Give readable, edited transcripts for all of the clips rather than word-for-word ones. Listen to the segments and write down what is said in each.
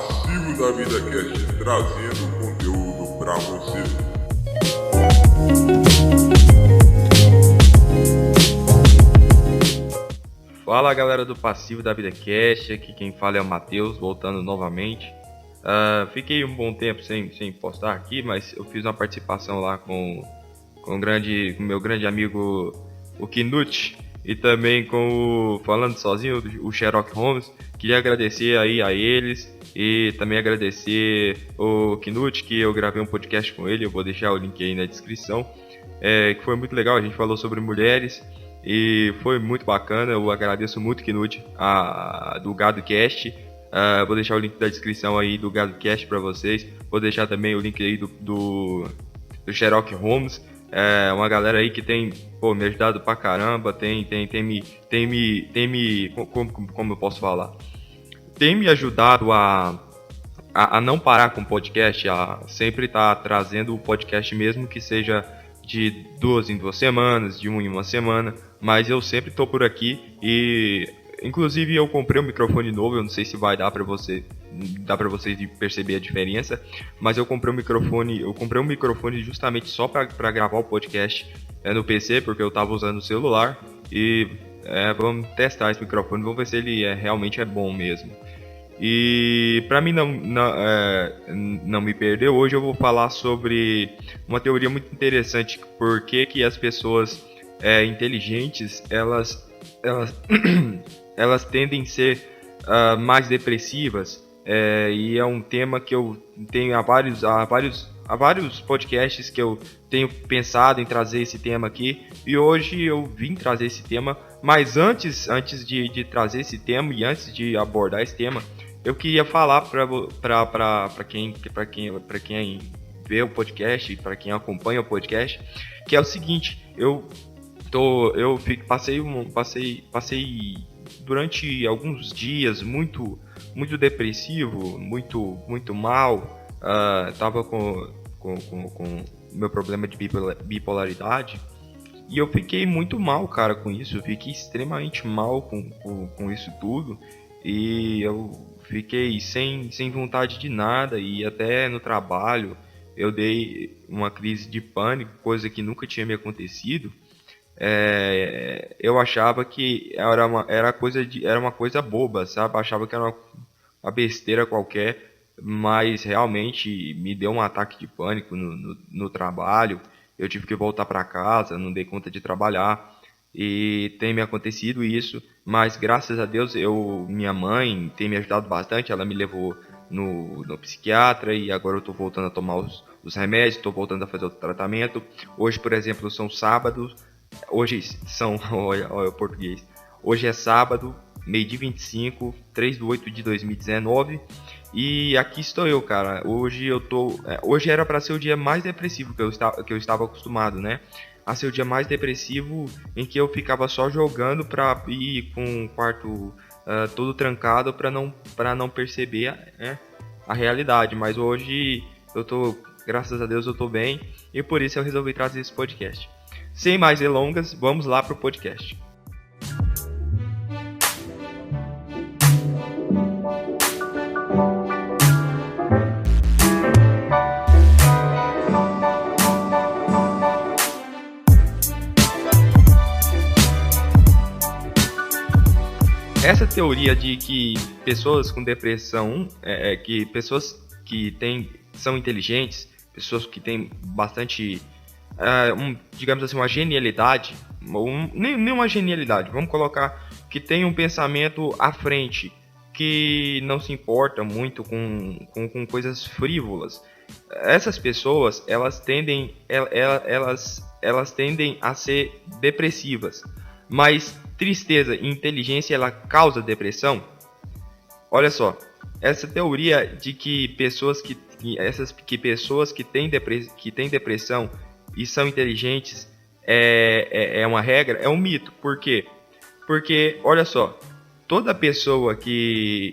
Passivo da Vida Cast, trazendo conteúdo pra você. Fala galera do Passivo da Vida Cast, aqui quem fala é o Matheus, voltando novamente. Fiquei um bom tempo sem postar aqui, mas eu fiz uma participação lá com o meu grande amigo o Knut e também com o Falando Sozinho, o Sherlock Holmes. Queria agradecer aí a eles e também agradecer o Knut, que eu gravei um podcast com ele, eu vou deixar o link aí na descrição, que foi muito legal, a gente falou sobre mulheres e foi muito bacana. Eu agradeço muito, Knut, do GadoCast. Vou deixar o link da descrição aí do GadoCast para vocês. Vou deixar também o link aí do Sherlock Holmes. Uma galera aí que tem me ajudado pra caramba, como eu posso falar? Tem me ajudado a não parar com o podcast, a sempre estar trazendo o podcast, mesmo que seja de 2 em 2 semanas, de 1 em 1 semana, mas eu sempre estou por aqui. E inclusive eu comprei um microfone novo, eu não sei se vai dar para vocês perceber a diferença, mas eu comprei um microfone justamente só para gravar o podcast no PC, porque eu estava usando o celular. E vamos testar esse microfone, vamos ver se ele realmente é bom mesmo. E para mim não me perder, hoje eu vou falar sobre uma teoria muito interessante. Por que as pessoas inteligentes elas tendem a ser mais depressivas, e é um tema que eu tenho há vários podcasts que eu tenho pensado em trazer esse tema aqui, e hoje eu vim trazer esse tema. Mas antes de trazer esse tema e antes de abordar esse tema, eu queria falar para quem vê o podcast, para quem acompanha o podcast, que é o seguinte: passei durante alguns dias muito depressivo, muito mal. Tava com meu problema de bipolaridade, e eu fiquei muito mal, cara, com isso. Eu fiquei extremamente mal com isso tudo, e eu fiquei sem vontade de nada, e até no trabalho eu dei uma crise de pânico, coisa que nunca tinha me acontecido. Eu achava que era uma coisa boba, sabe? Achava que era uma besteira qualquer, mas realmente me deu um ataque de pânico no trabalho. Eu tive que voltar para casa, não dei conta de trabalhar, e tem me acontecido isso. Mas graças a Deus minha mãe tem me ajudado bastante. Ela me levou no psiquiatra, e agora eu estou voltando a tomar os remédios, estou voltando a fazer o tratamento. Hoje, por exemplo, são sábados. Olha o português. Hoje é sábado, meio-dia 25, 3/8 de 2019. E aqui estou eu, cara. Hoje era para ser o dia mais depressivo que eu estava acostumado, né? A ser o dia mais depressivo, em que eu ficava só jogando para ir com o quarto todo trancado, para não perceber a realidade. Mas hoje graças a Deus eu tô bem, e por isso eu resolvi trazer esse podcast. Sem mais delongas, vamos lá pro podcast. Essa teoria de que pessoas com depressão, que pessoas que são inteligentes, pessoas que têm bastante, digamos assim, uma genialidade, nem uma genialidade, vamos colocar que tem um pensamento à frente, que não se importa muito com coisas frívolas. Essas pessoas, elas tendem a ser depressivas. Mas tristeza e inteligência, ela causa depressão? Olha só, essa teoria de que pessoas que têm depressão e são inteligentes é uma regra, é um mito. Por quê? Porque, olha só, toda pessoa que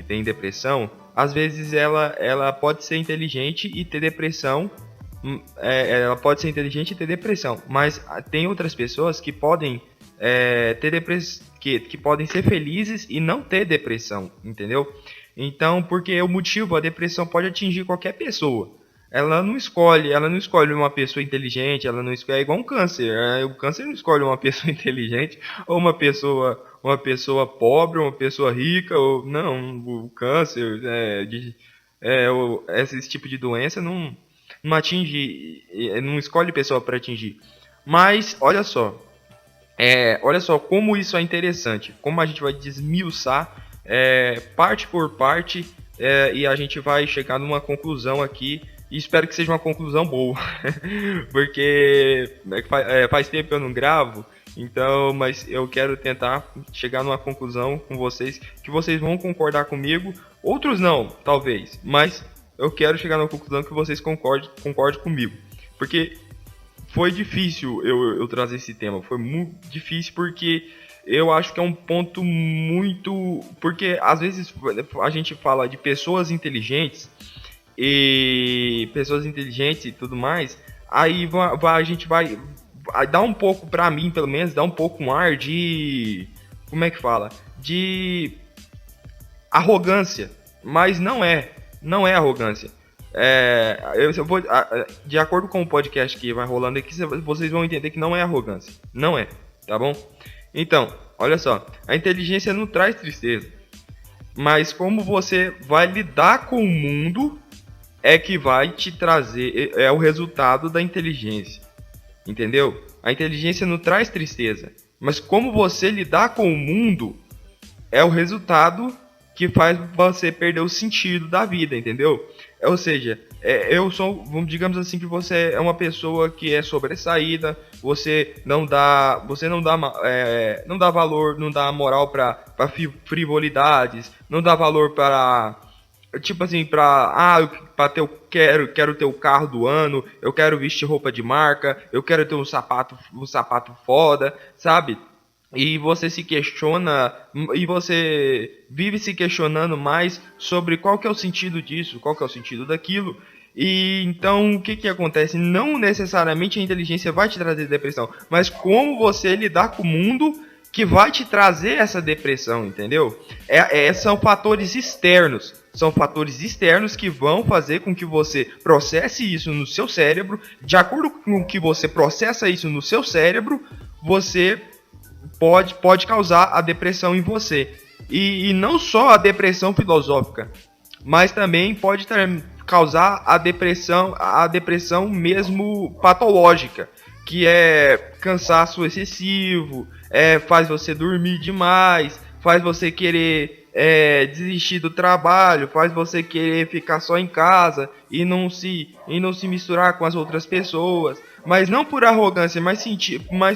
tem depressão, às vezes ela pode ser inteligente e ter depressão. Ela pode ser inteligente e ter depressão, mas tem outras pessoas que podem que podem ser felizes e não ter depressão, entendeu? Então, porque o motivo, a depressão pode atingir qualquer pessoa. Ela não escolhe uma pessoa inteligente, ela não escolhe, é igual um câncer. O câncer não escolhe uma pessoa inteligente ou uma pessoa pobre, uma pessoa rica, ou não, o câncer, esse tipo de doença não atinge, não escolhe pessoa para atingir. Mas olha só como isso é interessante, como a gente vai desmiuçar parte por parte, e a gente vai chegar numa conclusão aqui. E espero que seja uma conclusão boa, porque faz tempo que eu não gravo, então, mas eu quero tentar chegar numa conclusão com vocês, que vocês vão concordar comigo, outros não, talvez, mas eu quero chegar numa conclusão que vocês concordem comigo, porque foi difícil eu trazer esse tema, foi muito difícil porque eu acho que é um ponto muito, porque às vezes a gente fala de pessoas inteligentes e tudo mais, aí a gente vai dar um pouco, pra mim pelo menos, dar um pouco um ar de, como é que fala? De arrogância, mas não é arrogância. Eu vou, de acordo com o podcast que vai rolando aqui, vocês vão entender que não é arrogância, não é, tá bom? Então, olha só, a inteligência não traz tristeza, mas como você vai lidar com o mundo é que vai te trazer, é o resultado da inteligência, entendeu? A inteligência não traz tristeza, mas como você lidar com o mundo é o resultado que faz você perder o sentido da vida, entendeu? Ou seja, digamos assim, que você é uma pessoa que é sobressaída, você não dá valor, não dá moral para frivolidades, não dá valor para, tipo assim, quero ter o carro do ano, eu quero vestir roupa de marca, eu quero ter um sapato foda, sabe? E você se questiona, e você vive se questionando mais sobre qual que é o sentido disso, qual que é o sentido daquilo. E então o que acontece? Não necessariamente a inteligência vai te trazer depressão, mas como você lidar com o mundo que vai te trazer essa depressão, entendeu? São fatores externos. São fatores externos que vão fazer com que você processe isso no seu cérebro. De acordo com que você processa isso no seu cérebro, você pode causar a depressão em você. E não só a depressão filosófica, mas também pode causar a depressão mesmo patológica, que é cansaço excessivo, faz você dormir demais, faz você querer desistir do trabalho, faz você querer ficar só em casa e não se misturar com as outras pessoas, mas não por arrogância, mas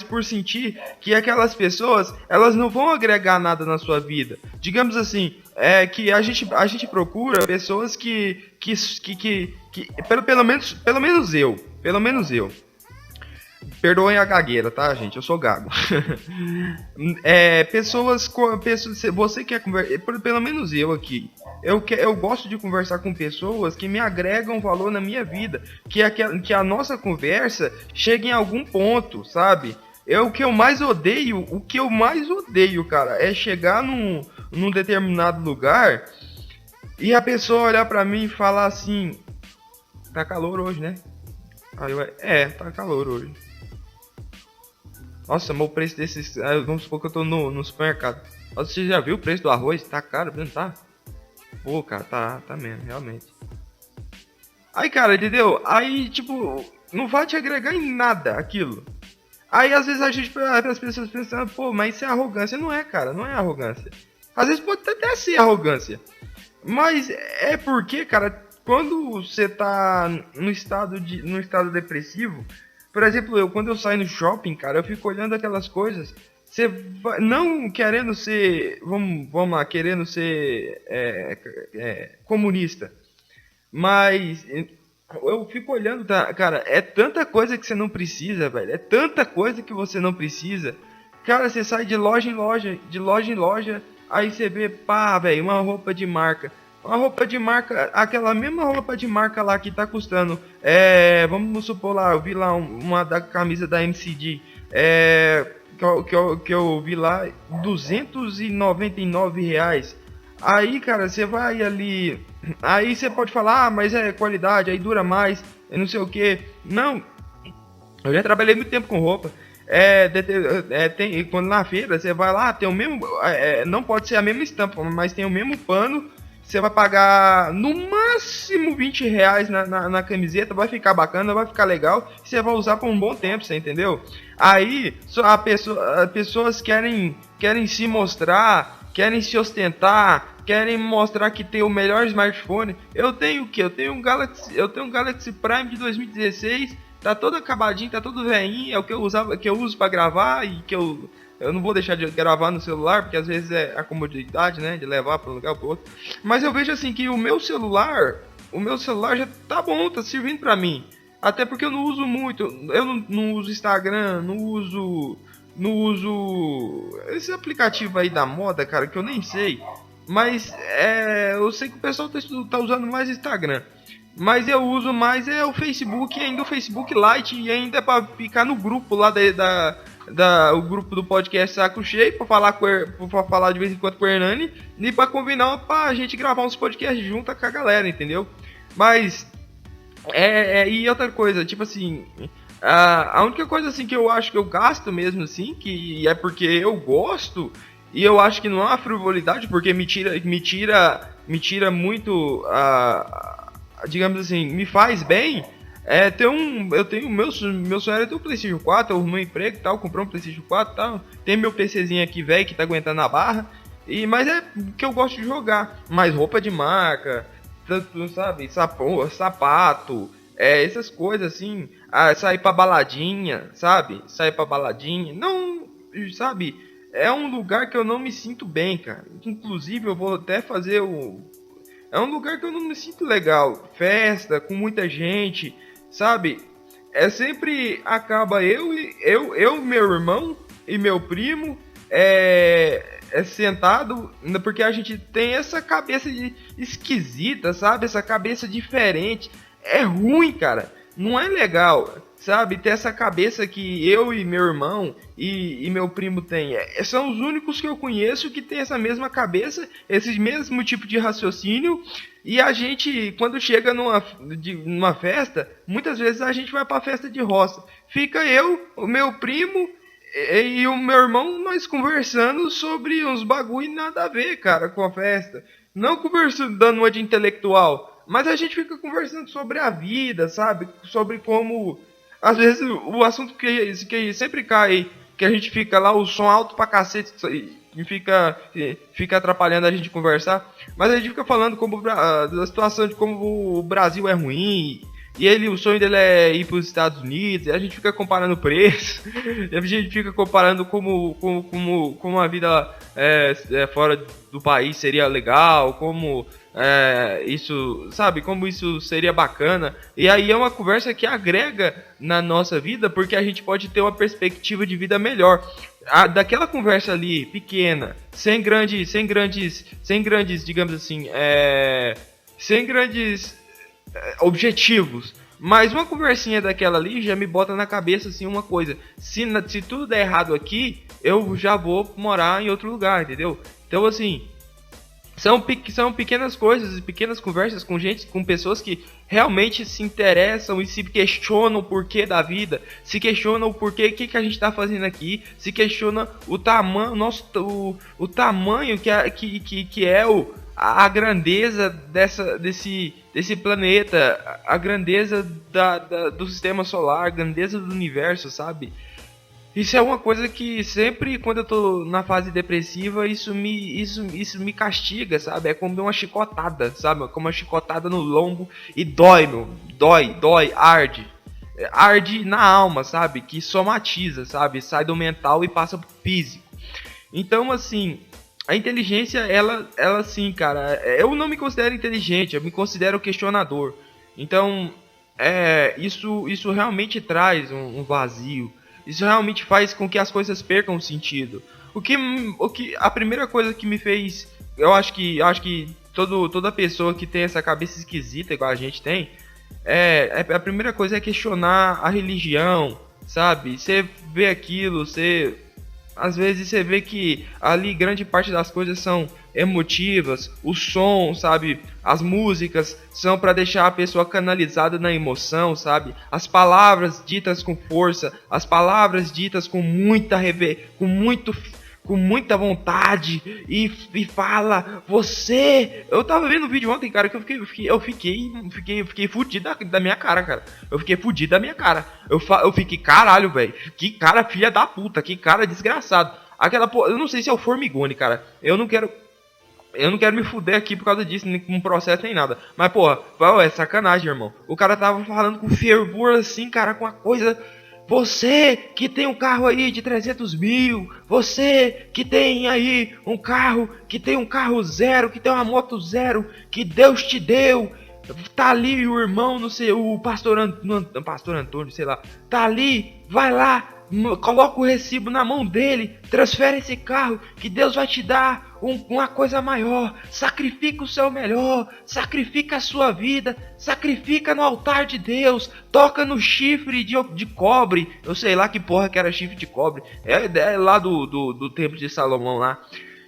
por sentir que aquelas pessoas elas não vão agregar nada na sua vida. Digamos assim, que a gente procura pessoas que pelo menos eu. Perdoem a gagueira, tá, gente? Eu sou gago. Você quer conversar, pelo menos eu aqui. Eu gosto de conversar com pessoas que me agregam valor na minha vida. Que a nossa conversa chegue em algum ponto, sabe? O que eu mais odeio, cara, é chegar num determinado lugar e a pessoa olhar pra mim e falar assim: tá calor hoje, né? Aí tá calor hoje. Nossa, mas o preço desses... vamos supor que eu tô no supermercado. Nossa, você já viu o preço do arroz? Tá caro, não tá? Pô, cara, tá mesmo, realmente. Aí, cara, entendeu? Aí, tipo, não vai te agregar em nada aquilo. Aí, às vezes, as pessoas pensam, pô, mas isso é arrogância. Não é, cara, não é arrogância. Às vezes pode até ser arrogância. Mas é porque, cara, quando você tá no estado depressivo... Por exemplo, quando eu saio no shopping, cara, eu fico olhando aquelas coisas. Você vai, não querendo ser, vamos lá, querendo ser comunista. Mas eu fico olhando, tá, cara, é tanta coisa que você não precisa, velho. É tanta coisa que você não precisa. Cara, você sai de loja em loja, aí você vê, pá, velho, uma roupa de marca. Uma roupa de marca, aquela mesma roupa de marca lá que tá custando, vamos supor lá, eu vi lá uma da camisa da MCD, que eu vi lá, R$299. Aí, cara, você vai ali. Aí você pode falar, mas é qualidade, aí dura mais, não sei o que. Não, eu já trabalhei muito tempo com roupa. Tem, quando na feira você vai lá, tem o mesmo. Não pode ser a mesma estampa, mas tem o mesmo pano. Você vai pagar no máximo R$ 20 na camiseta, vai ficar bacana, vai ficar legal. Você vai usar por um bom tempo, você entendeu? Aí as pessoas querem se mostrar, querem se ostentar, querem mostrar que tem o melhor smartphone. Eu tenho o que? Eu tenho um Galaxy Prime de 2016. Tá todo acabadinho, tá todo velhinho, é o que eu uso para gravar e que eu não vou deixar de gravar no celular, porque às vezes é a comodidade, né, de levar para um lugar pro outro. Mas eu vejo assim que o meu celular já tá bom, tá servindo para mim. Até porque eu não uso muito, eu não uso Instagram, não uso esse aplicativo aí da moda, cara, que eu nem sei. Mas eu sei que o pessoal tá usando mais Instagram. Mas eu uso mais o Facebook, ainda o Facebook Lite, e ainda para ficar no grupo lá o grupo do podcast Saco Cheio, para falar de vez em quando com o Hernani, e para combinar pra gente gravar uns podcasts junto com a galera, entendeu? Mas, e outra coisa, tipo assim, a única coisa assim que eu acho que eu gasto mesmo assim, que é porque eu gosto, e eu acho que não é uma frivolidade, porque me tira muito digamos assim, me faz bem. Eu tenho meu sonho era ter um PlayStation 4, eu arrumei um emprego e tal, comprei um PlayStation 4 e tal. Tem meu PCzinho aqui velho que tá aguentando a barra. Mas é que eu gosto de jogar. Mais roupa de marca, tanto, sabe, sapato, essas coisas assim. Sair pra baladinha, sabe? Sair pra baladinha. Não, sabe? É um lugar que eu não me sinto bem, cara. Inclusive eu vou até fazer É um lugar que eu não me sinto legal. Festa, com muita gente, sabe? Sempre acaba eu, meu irmão e meu primo sentado, porque a gente tem essa cabeça esquisita, sabe? Essa cabeça diferente. É ruim, cara. Não é legal, sabe? Ter essa cabeça que eu e meu irmão e meu primo tem. São os únicos que eu conheço que tem essa mesma cabeça, esse mesmo tipo de raciocínio. E a gente, quando chega numa festa, muitas vezes a gente vai pra festa de roça. Fica eu, o meu primo e o meu irmão, nós conversando sobre uns bagulho nada a ver, cara, com a festa. Não conversando, dando uma de intelectual. Mas a gente fica conversando sobre a vida, sabe? Sobre como... Às vezes o assunto que sempre cai, que a gente fica lá, o som alto pra cacete, e fica atrapalhando a gente conversar. Mas a gente fica falando da situação de como o Brasil é ruim. E o sonho dele é ir para os Estados Unidos. E a gente fica comparando preço. E a gente fica comparando como a vida fora do país seria legal. Como isso, sabe? Como isso seria bacana. E aí é uma conversa que agrega na nossa vida, porque a gente pode ter uma perspectiva de vida melhor. Daquela conversa ali, pequena, sem grandes, digamos assim, sem grandes objetivos. Mas uma conversinha daquela ali já me bota na cabeça assim uma coisa. Se tudo der errado aqui, eu já vou morar em outro lugar, entendeu? Então assim, são pequenas coisas, pequenas conversas com pessoas que realmente se interessam e se questionam o porquê da vida, se questionam o porquê, o que a gente está fazendo aqui, se questionam o tamanho, o tamanho que é a grandeza desse planeta, a grandeza do sistema solar, a grandeza do universo, sabe? Isso é uma coisa que sempre, quando eu tô na fase depressiva, isso me castiga, sabe? É como uma chicotada, sabe? Como uma chicotada no lombo e dói, meu. Dói, arde. Arde na alma, sabe? Que somatiza, sabe? Sai do mental e passa pro físico. Então, assim, a inteligência, ela sim, cara. Eu não me considero inteligente, eu me considero questionador. Então, isso realmente traz um vazio. Isso realmente faz com que as coisas percam sentido. A primeira coisa que me fez, eu acho que toda pessoa que tem essa cabeça esquisita igual a gente tem, a primeira coisa é questionar a religião, sabe? Você vê aquilo, Às vezes você vê que ali grande parte das coisas são emotivas, o som, sabe? As músicas são para deixar a pessoa canalizada na emoção, sabe? As palavras ditas com força, as palavras ditas com com muita vontade e fala, você... Eu tava vendo um vídeo ontem, cara, que eu fiquei fudido da minha cara, cara. Eu fiquei fudido da minha cara. Eu fiquei, caralho, velho. Que cara filha da puta, que cara desgraçado. Aquela porra, eu não sei se é o Formigone, cara. Eu não quero me fuder aqui por causa disso, nem com processo nem nada. Mas, porra, é sacanagem, irmão. O cara tava falando com fervor assim, cara, com uma coisa... Você que tem um carro aí de 300 mil, você que tem aí um carro zero, que tem uma moto zero, que Deus te deu, tá ali o irmão, não sei, o pastor Antônio, sei lá, tá ali, vai lá, coloca o recibo na mão dele, transfere esse carro, que Deus vai te dar uma coisa maior, sacrifica o seu melhor, sacrifica a sua vida, sacrifica no altar de Deus, toca no chifre de cobre, eu sei lá que porra que era chifre de cobre, é lá do templo de Salomão lá,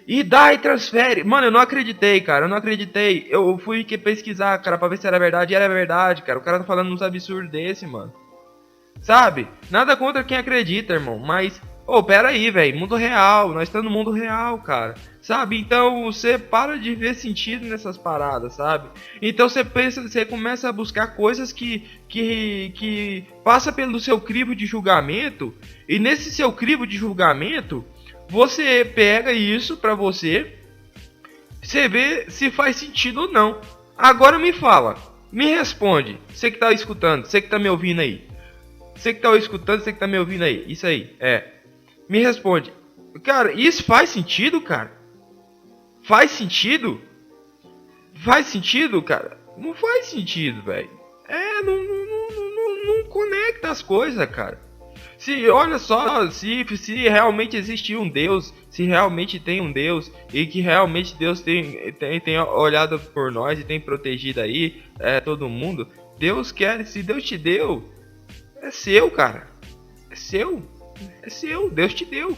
e dá e transfere. Mano, eu não acreditei, cara, eu não acreditei, eu fui pesquisar, cara, pra ver se era verdade, e era verdade, cara, o cara tá falando uns absurdos desse, mano. Sabe? Nada contra quem acredita, irmão. Mas, pera aí, velho. Mundo real. Nós estamos no mundo real, cara. Sabe? Então, você para de ver sentido nessas paradas, sabe? Então, você começa a buscar coisas que passa pelo seu crivo de julgamento. E nesse seu crivo de julgamento, você pega isso pra você vê se faz sentido ou não. Agora me fala. Me responde. Você que tá escutando. Você que tá me ouvindo aí. Você que tá escutando, você que tá me ouvindo aí. Isso aí, me responde. Cara, isso faz sentido, cara? Faz sentido? Faz sentido, cara? Não faz sentido, velho. Não conecta as coisas, cara. Olha só, se realmente existe um Deus, se realmente tem um Deus, e que realmente Deus tem olhado por nós e tem protegido aí todo mundo. Deus quer, se Deus te deu... É seu, cara. É seu. É seu. Deus te deu.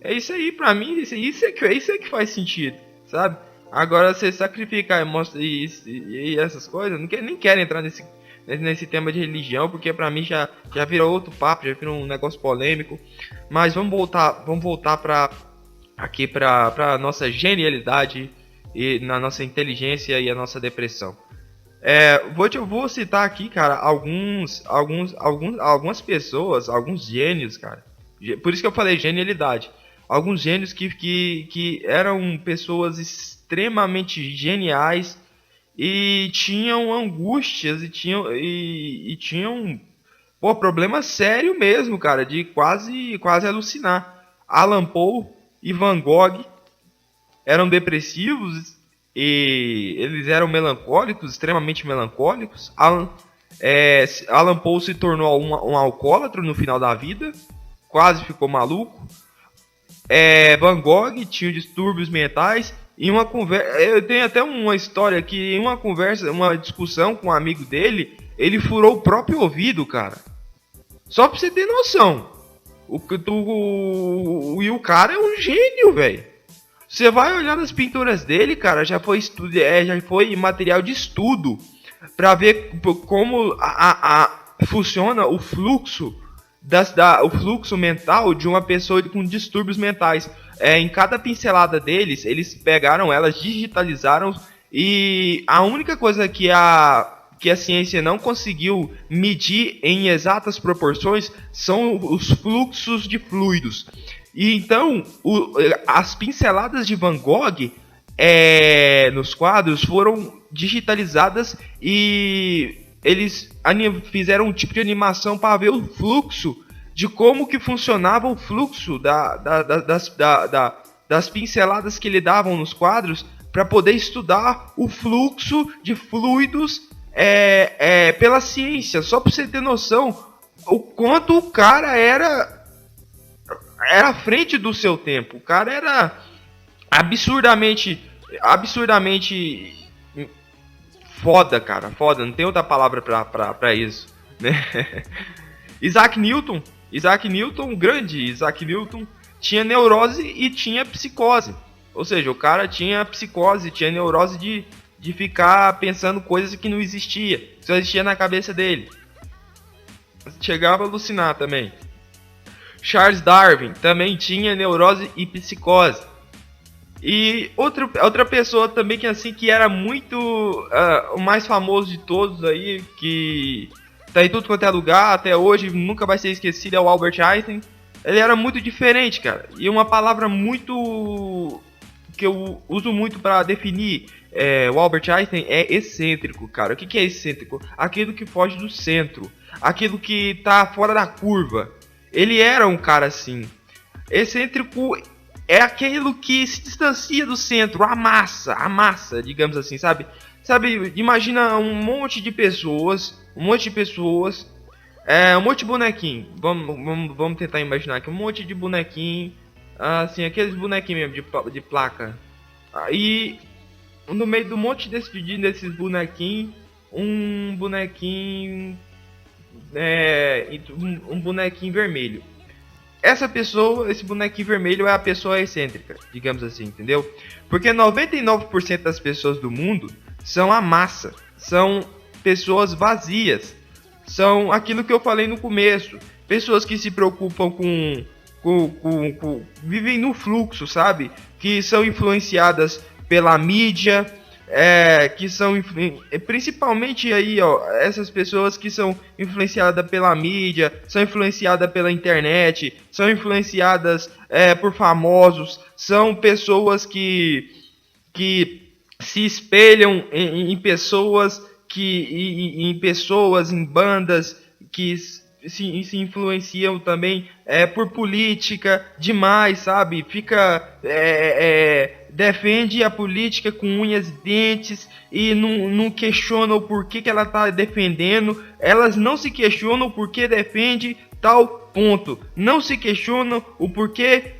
É isso aí, pra mim. Isso é que faz sentido, sabe? Agora, você sacrificar e essas coisas, nem quero entrar nesse tema de religião, porque pra mim já virou outro papo, já virou um negócio polêmico. Mas vamos voltar pra nossa genialidade e na nossa inteligência e a nossa depressão. Vou citar aqui, cara, algumas pessoas, alguns gênios, cara. Por isso que eu falei genialidade. Alguns gênios que eram pessoas extremamente geniais e tinham angústias e tinham problema sério mesmo, cara, de quase alucinar. Alan Poe e Van Gogh eram depressivos. E eles eram melancólicos, extremamente melancólicos. Alan Poe se tornou um alcoólatra no final da vida, quase ficou maluco. Van Gogh tinha distúrbios mentais. Em uma conversa, eu tenho até uma história que em uma discussão com um amigo dele, ele furou o próprio ouvido, cara. Só pra você ter noção. O cara é um gênio, velho. Você vai olhar nas pinturas dele, cara, já foi material de estudo para ver como funciona o fluxo o fluxo mental de uma pessoa com distúrbios mentais. Em cada pincelada deles, eles pegaram elas, digitalizaram, e a única coisa que a ciência não conseguiu medir em exatas proporções são os fluxos de fluidos. E então, as pinceladas de Van Gogh nos quadros foram digitalizadas e eles fizeram um tipo de animação para ver o fluxo de como que funcionava o fluxo das pinceladas que ele davam nos quadros, para poder estudar o fluxo de fluidos pela ciência. Só para você ter noção o quanto o cara era à frente do seu tempo. O cara era absurdamente foda, cara. Foda, não tem outra palavra pra isso, né? Isaac Newton, grande Isaac Newton, tinha neurose e tinha psicose. Ou seja, o cara tinha psicose, tinha neurose de ficar pensando coisas que não existia, que só existia na cabeça dele. Chegava a alucinar também. Charles Darwin também tinha neurose e psicose. E outra pessoa também que assim que era muito o mais famoso de todos aí, que tá em tudo quanto é lugar até hoje, nunca vai ser esquecido, é o Albert Einstein. Ele era muito diferente, cara. E uma palavra muito que eu uso muito para definir o Albert Einstein é excêntrico, cara. O que é excêntrico? Aquilo que foge do centro, aquilo que tá fora da curva. Ele era um cara assim. Excêntrico é aquilo que se distancia do centro, a massa, digamos assim, sabe? Sabe, imagina um monte de pessoas, um monte de bonequinho. Vamos tentar imaginar aqui um monte de bonequinho, assim, aqueles bonequinhos mesmo de placa. Aí, no meio do monte desses bonequinhos, um bonequinho, um bonequinho vermelho. Essa pessoa, esse bonequinho vermelho é a pessoa excêntrica, digamos assim, entendeu? Porque 99% das pessoas do mundo são a massa, são pessoas vazias, são aquilo que eu falei no começo, pessoas que se preocupam vivem no fluxo, sabe? Que são influenciadas pela mídia, que são principalmente aí, ó, essas pessoas que são influenciadas pela mídia, são influenciadas pela internet, são influenciadas por famosos, são pessoas que se espelham em pessoas em bandas que se influenciam também por política demais, sabe? Defende a política com unhas e dentes e não questiona o porquê que ela tá defendendo. Elas não se questionam o porquê defende tal ponto, não se questionam o porquê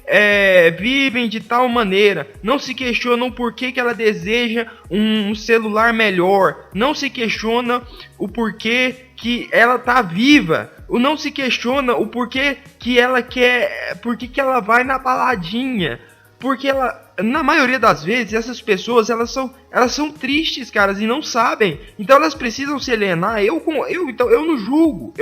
vivem de tal maneira, não se questionam o porquê que ela deseja um celular melhor, não se questiona o porquê que ela tá viva, não se questiona o porquê que ela quer, porquê que ela vai na baladinha, porque ela, na maioria das vezes, essas pessoas elas são tristes, caras, e não sabem. Então elas precisam se alienar. Então eu não julgo.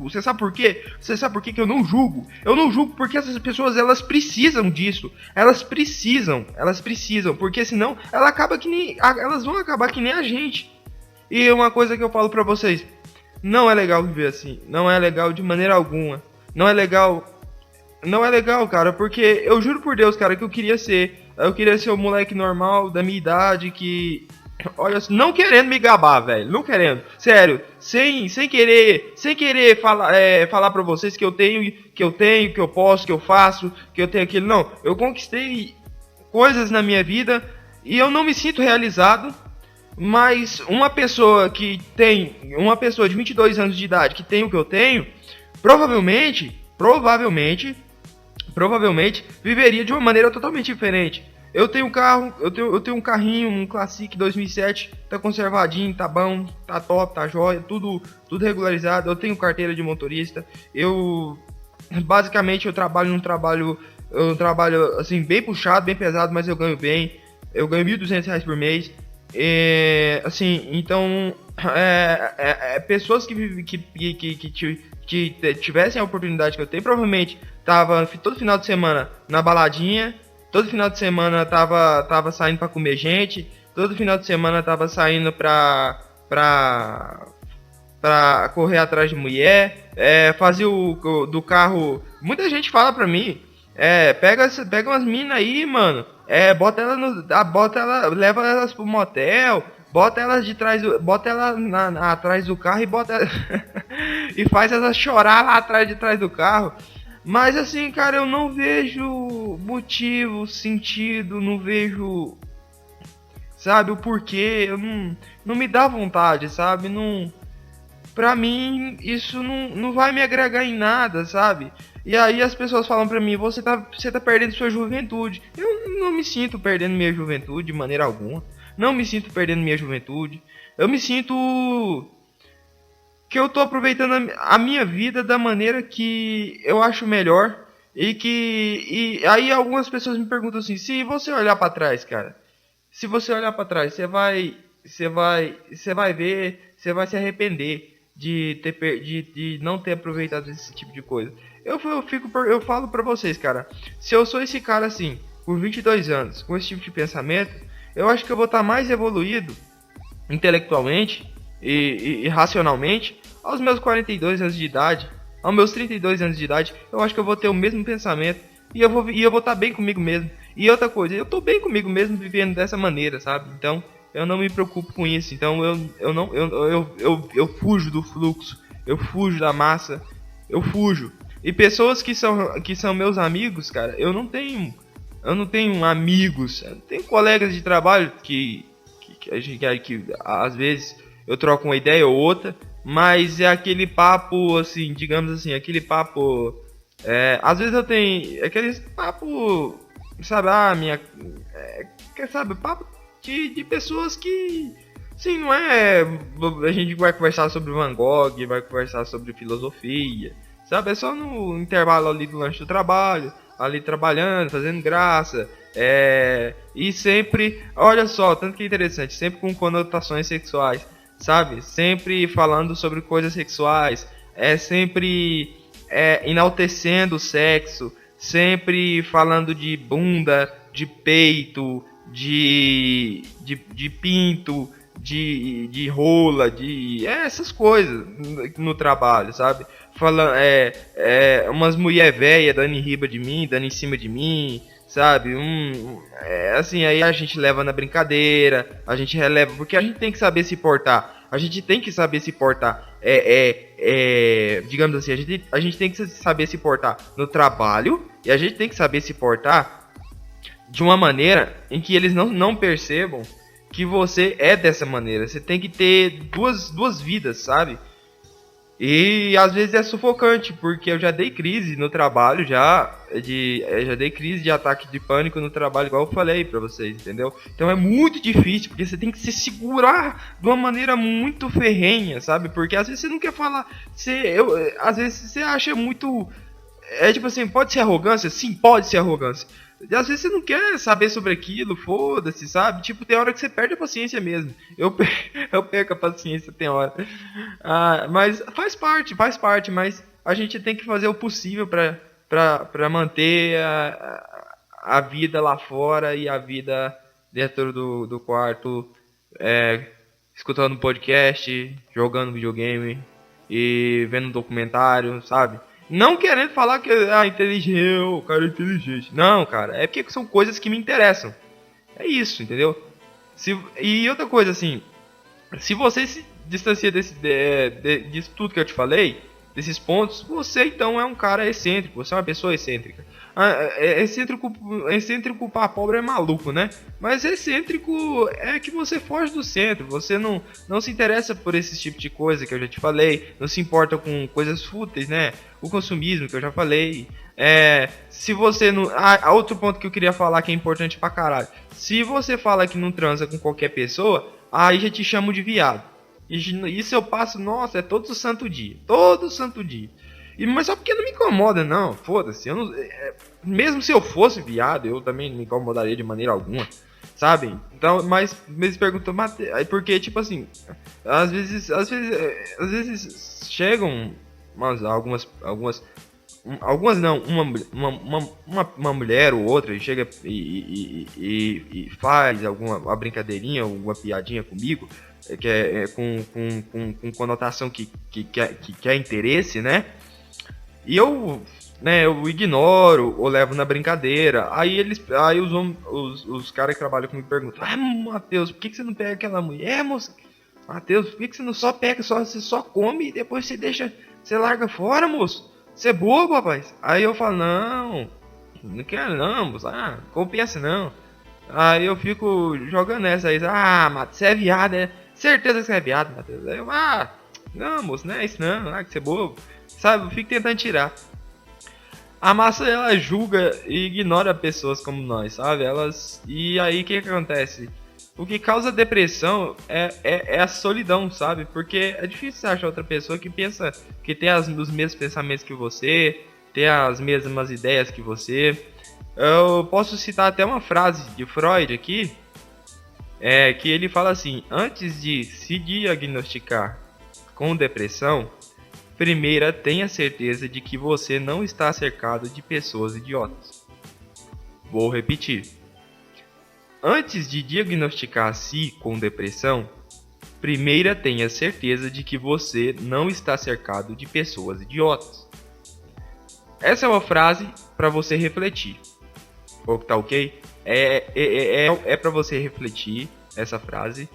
Você sabe por quê? Você sabe por quê que eu não julgo? Eu não julgo porque essas pessoas elas precisam disso. Elas precisam, porque senão elas vão acabar que nem a gente. E uma coisa que eu falo pra vocês, não é legal viver assim. Não é legal de maneira alguma. Não é legal, cara, porque eu juro por Deus, cara, que eu queria ser um moleque normal, da minha idade, que... Olha, não querendo me gabar, velho, não querendo, sério, sem querer falar pra vocês que eu tenho, que eu posso, que eu faço, que eu tenho aquilo, não. Eu conquistei coisas na minha vida e eu não me sinto realizado, mas uma pessoa de 22 anos de idade que tem o que eu tenho, provavelmente viveria de uma maneira totalmente diferente. Eu tenho um carro, eu tenho um carrinho, um Classic 2007, tá conservadinho, tá bom, tá top, tá jóia, tudo regularizado. Eu tenho carteira de motorista. Basicamente eu trabalho num trabalho assim bem puxado, bem pesado, mas eu ganho bem. Eu ganho R$1.200 por mês. Assim, então pessoas que tivessem a oportunidade que eu tenho, provavelmente tava todo final de semana na baladinha, todo final de semana tava saindo pra comer gente, todo final de semana tava saindo pra correr atrás de mulher, fazia do carro. Muita gente fala pra mim, pega umas minas aí, mano, leva elas pro motel, bota elas atrás do carro e e faz elas chorar lá de trás do carro. Mas assim, cara, eu não vejo motivo, sentido, não vejo, sabe, o porquê. Eu não me dá vontade, sabe? Não, pra mim isso não vai me agregar em nada, sabe? E aí as pessoas falam pra mim, você tá perdendo sua juventude. Eu não me sinto perdendo minha juventude de maneira alguma. Não me sinto perdendo minha juventude. Eu me sinto que eu tô aproveitando a minha vida da maneira que eu acho melhor. E aí algumas pessoas me perguntam assim, se você olhar pra trás, cara, se você olhar pra trás, você vai ver, você vai se arrepender de não ter aproveitado esse tipo de coisa. Eu falo pra vocês, cara, se eu sou esse cara assim, com 22 anos, com esse tipo de pensamento, eu acho que eu vou estar mais evoluído intelectualmente e racionalmente aos meus 42 anos de idade, aos meus 32 anos de idade. Eu acho que eu vou ter o mesmo pensamento e eu vou estar bem comigo mesmo. E outra coisa, eu tô bem comigo mesmo vivendo dessa maneira, sabe? Então eu não me preocupo com isso. Então eu fujo do fluxo, eu fujo da massa, eu fujo. E pessoas que são meus amigos, cara, eu não tenho amigos, eu tenho colegas de trabalho que às vezes eu troco uma ideia ou outra, mas é aquele papo assim, digamos assim, aquele papo, às vezes eu tenho aquele papo, sabe, sabe, papo de pessoas que, sim, não é, a gente vai conversar sobre Van Gogh, vai conversar sobre filosofia, sabe, é só no intervalo ali do lanche do trabalho, ali trabalhando, fazendo graça, e sempre, olha só, tanto que é interessante, sempre com conotações sexuais, sabe? Sempre falando sobre coisas sexuais, sempre enaltecendo o sexo, sempre falando de bunda, de peito, de pinto, de rola, essas coisas no trabalho, sabe? Falando, umas mulher velha dando em riba de mim, dando em cima de mim, sabe? Assim, aí a gente leva na brincadeira, a gente releva, porque a gente tem que saber se portar. A gente tem que saber se portar. Digamos assim, a gente tem que saber se portar no trabalho e a gente tem que saber se portar de uma maneira em que eles não percebam que você é dessa maneira. Você tem que ter duas vidas, sabe? E às vezes é sufocante, porque eu já dei crise no trabalho, já dei crise de ataque de pânico no trabalho, igual eu falei pra vocês, entendeu? Então é muito difícil, porque você tem que se segurar de uma maneira muito ferrenha, sabe? Porque às vezes você não quer falar, às vezes você acha muito, tipo assim, pode ser arrogância? Sim, pode ser arrogância. E às vezes você não quer saber sobre aquilo, foda-se, sabe? Tipo, tem hora que você perde a paciência mesmo. Eu perco a paciência, tem hora. Mas faz parte, mas a gente tem que fazer o possível pra manter a vida lá fora e a vida dentro do quarto, escutando podcast, jogando videogame e vendo documentário, sabe? Não querendo falar que inteligente, o cara é inteligente. Não, cara, é porque são coisas que me interessam. É isso, entendeu? E outra coisa, assim, se você se distancia disso tudo que eu te falei, desses pontos, você então é um cara excêntrico, você é uma pessoa excêntrica. Excêntrico para pobre é maluco, né? Mas excêntrico é que você foge do centro, você não se interessa por esse tipo de coisa que eu já te falei, não se importa com coisas fúteis, né? O consumismo que eu já falei. Se você não. Outro ponto que eu queria falar que é importante pra caralho. Se você fala que não transa com qualquer pessoa, aí já te chamo de viado. Isso eu passo, nossa, é todo santo dia. Todo santo dia. Mas só porque não me incomoda, não. Foda-se. Mesmo se eu fosse viado, eu também não me incomodaria de maneira alguma. Sabe? Então, mas eles perguntam, porque, tipo assim, às vezes chegam algumas não, uma mulher ou outra e chega e faz uma brincadeirinha, alguma piadinha comigo, que com conotação que quer interesse, né? E eu ignoro ou levo na brincadeira. Aí os caras que trabalham comigo perguntam: Matheus, por que você não pega aquela mulher, moça? Matheus, por que você não só pega, você só come e depois você larga fora, moço? Você é bobo, rapaz. Aí eu falo: não quero não, moço. Compensa não. Aí eu fico jogando essa aí. Matheus, você é viado, é? Certeza que você é viado, Matheus. Aí eu, não, moço, não é isso não. Que você é bobo. Sabe, eu fico tentando tirar. A massa, ela julga e ignora pessoas como nós, sabe? E aí, o que acontece? O que causa depressão é a solidão, sabe? Porque é difícil você achar outra pessoa que pensa, que tem os mesmos pensamentos que você, ter as mesmas ideias que você. Eu posso citar até uma frase de Freud aqui, que ele fala assim: antes de se diagnosticar com depressão, primeiro tenha certeza de que você não está cercado de pessoas idiotas. Vou repetir. Antes de diagnosticar-se com depressão, primeiro tenha certeza de que você não está cercado de pessoas idiotas. Essa é uma frase para você refletir. Tá ok? É para você refletir essa frase.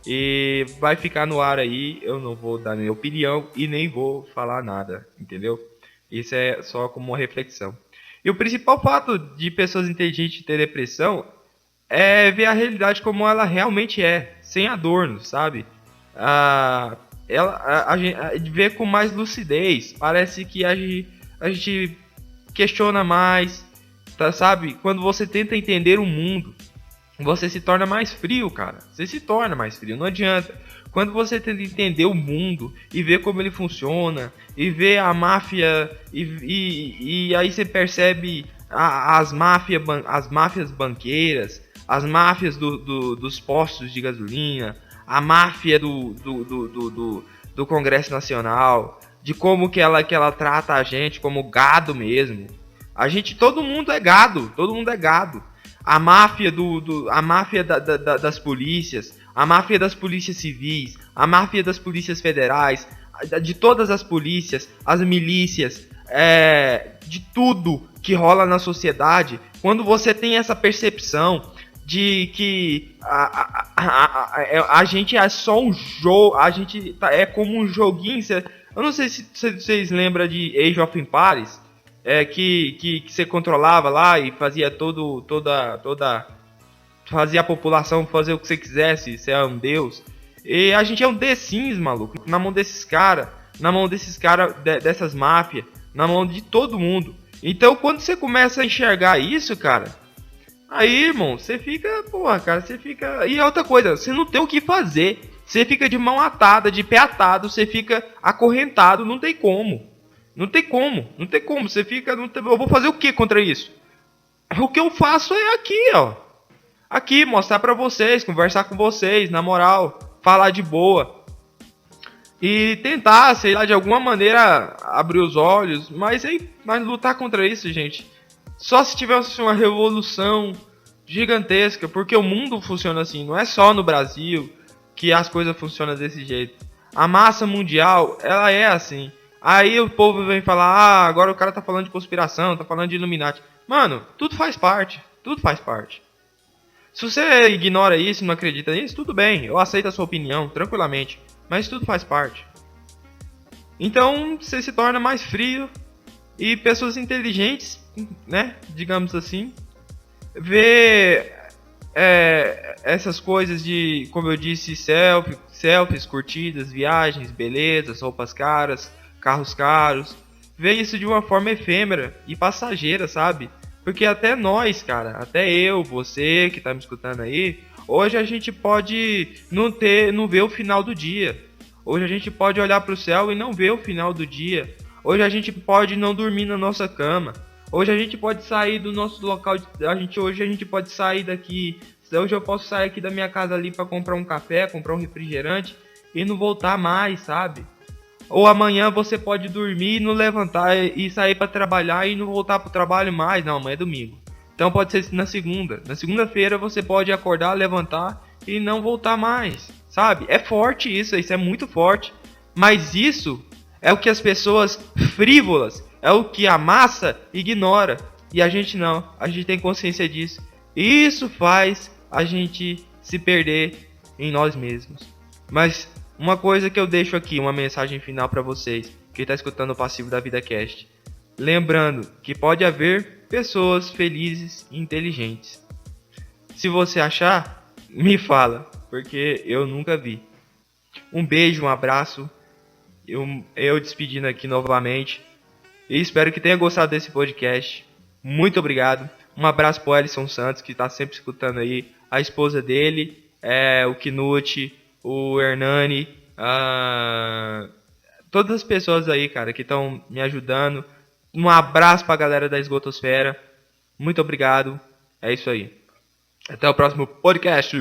E vai ficar no ar aí. Eu não vou dar minha opinião e nem vou falar nada. Entendeu? Isso é só como uma reflexão. E o principal fato de pessoas inteligentes ter depressão é ver a realidade como ela realmente é, sem adornos, sabe? A gente vê com mais lucidez. Parece que a gente questiona mais, tá, sabe? Quando você tenta entender o mundo, você se torna mais frio, cara. Você se torna mais frio, não adianta. Quando você tenta entender o mundo e ver como ele funciona, e ver a máfia, e aí você percebe as máfias banqueiras, as máfias dos postos de gasolina, a máfia do Congresso Nacional, de como que ela trata a gente como gado mesmo. Todo mundo é gado, todo mundo é gado. A máfia das polícias, a máfia das polícias civis, a máfia das polícias federais, de todas as polícias, as milícias, de tudo que rola na sociedade. Quando você tem essa percepção de que a gente é só um jogo, a gente é como um joguinho. Eu não sei se vocês lembram de Age of Empires, que você controlava lá e fazia fazia a população fazer o que você quisesse, você é um deus. E a gente é um The Sims, maluco, na mão desses caras, dessas máfias, na mão de todo mundo. Então quando você começa a enxergar isso, cara, aí, irmão, você fica, E outra coisa, você não tem o que fazer. Você fica de mão atada, de pé atado, você fica acorrentado, não tem como. Você fica, eu vou fazer o que contra isso? O que eu faço é aqui, ó. Aqui, mostrar pra vocês, conversar com vocês, na moral, falar de boa. E tentar, sei lá, de alguma maneira abrir os olhos, mas lutar contra isso, gente. Só se tivesse uma revolução gigantesca, porque o mundo funciona assim, não é só no Brasil que as coisas funcionam desse jeito. A massa mundial, ela é assim. Aí o povo vem falar, agora o cara tá falando de conspiração, tá falando de Illuminati. Mano, tudo faz parte. Se você ignora isso, não acredita nisso, tudo bem, eu aceito a sua opinião, tranquilamente. Mas tudo faz parte. Então, você se torna mais frio e pessoas inteligentes, né, digamos assim, vê essas coisas de, como eu disse, selfies, curtidas, viagens, belezas, roupas caras, carros caros, vê isso de uma forma efêmera e passageira, sabe? Porque até nós, cara, até eu, você que tá me escutando aí, hoje a gente pode não ver o final do dia. Hoje a gente pode olhar pro céu e não ver o final do dia. Hoje a gente pode não dormir na nossa cama. Hoje a gente pode sair do nosso local, hoje a gente pode sair daqui. Hoje eu posso sair aqui da minha casa ali para comprar um café, comprar um refrigerante e não voltar mais, sabe? Ou amanhã você pode dormir, não levantar e sair para trabalhar e não voltar para o trabalho mais. Não, amanhã é domingo. Então pode ser na segunda. Na segunda-feira você pode acordar, levantar e não voltar mais, sabe? É forte isso é muito forte. Mas isso é o que as pessoas frívolas, é o que a massa ignora. E a gente não, a gente tem consciência disso. Isso faz a gente se perder em nós mesmos. Mas uma coisa que eu deixo aqui, uma mensagem final para vocês que está escutando o Passivo da Vida Cast. Lembrando que pode haver pessoas felizes e inteligentes. Se você achar, me fala, porque eu nunca vi. Um beijo, um abraço. Eu despedindo aqui novamente. E espero que tenha gostado desse podcast. Muito obrigado. Um abraço pro Ellison Santos, que está sempre escutando aí. A esposa dele, o Knut, o Hernani, todas as pessoas aí, cara, que estão me ajudando. Um abraço pra galera da Esgotosfera. Muito obrigado. É isso aí. Até o próximo podcast.